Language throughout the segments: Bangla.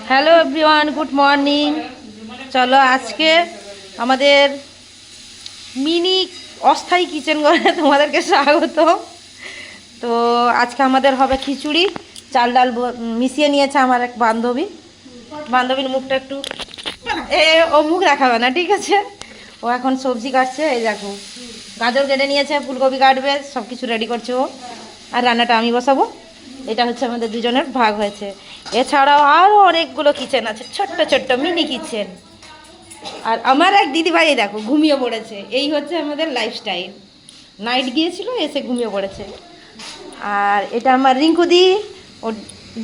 Hello everyone, good morning. চলো আজকে আমাদের মিনি অস্থায়ী কিচেন ঘরে তোমাদেরকে স্বাগত। তো আজকে আমাদের হবে খিচুড়ি, চাল ডাল মিশিয়ে নিয়েছে আমার এক বান্ধবীর মুখটা একটু ও মুখ দেখাবে না, ঠিক আছে? ও এখন সবজি কাটছে, এই দেখো গাজর কেটে নিয়েছে, ফুলকপি কাটবে, সব কিছু রেডি করছে ও। আর রান্নাটা আমি বসাবো। এটা হচ্ছে আমাদের দুজনের ভাগ হয়েছে। এছাড়াও আরও অনেকগুলো কিচেন আছে, ছোট্ট ছোট্ট মিনি কিচেন। আর আমার এক দিদিভাই দেখো ঘুমিয়ে পড়েছে। এই হচ্ছে আমাদের লাইফস্টাইল। নাইট গিয়েছিল, এসে ঘুমিয়ে পড়েছে। আর এটা আমার রিঙ্কুদি, ও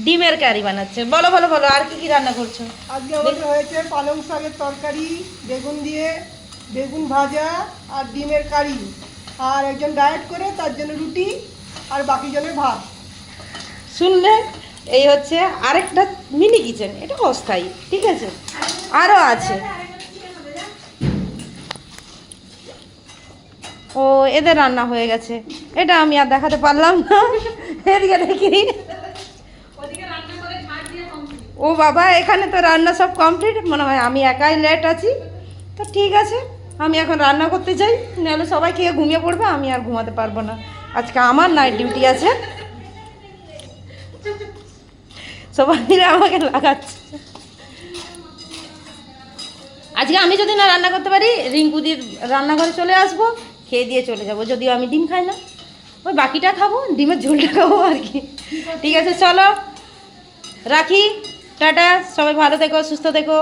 ডিমের কারি বানাচ্ছে। বলো বলো বলো, আর কি কি রান্না করছো? আজকে আমাদের হয়েছে পালং শাকের তরকারি, বেগুন দিয়ে বেগুন ভাজা আর ডিমের কারি। আর একজন ডায়েট করে তার জন্য রুটি, আর বাকি জনের ভাত। শুনলে, এই হচ্ছে আরেকটা মিনি কিচেন। এটা অস্থায়ী, ঠিক আছে? আরও আছে। ও এদের রান্না হয়ে গেছে, এটা আমি আর দেখাতে পারলাম না। এদিকে দেখি। ও বাবা, এখানে তো রান্না সব কমপ্লিট মনে হয়। আমি একাই লেট আছি, তো ঠিক আছে। আমি এখন রান্না করতে চাই, নাহলে সবাই খেয়ে ঘুমিয়ে পড়বে, আমি আর ঘুমাতে পারবো না। আজকে আমার নাইট ডিউটি আছে। সবাই মিলে আমাকে লাগাচ্ছে। আজকে আমি যদি না রান্না করতে পারি, রিঙ্কুদির রান্নাঘরে চলে আসবো, খেয়ে দিয়ে চলে যাবো। যদিও আমি ডিম খাই না, ওই বাকিটা খাবো, ডিমের ঝোলটা খাবো আর কি। ঠিক আছে, চলো রাখি, টাটা। সবাই ভালো থেকো, সুস্থ থেকো।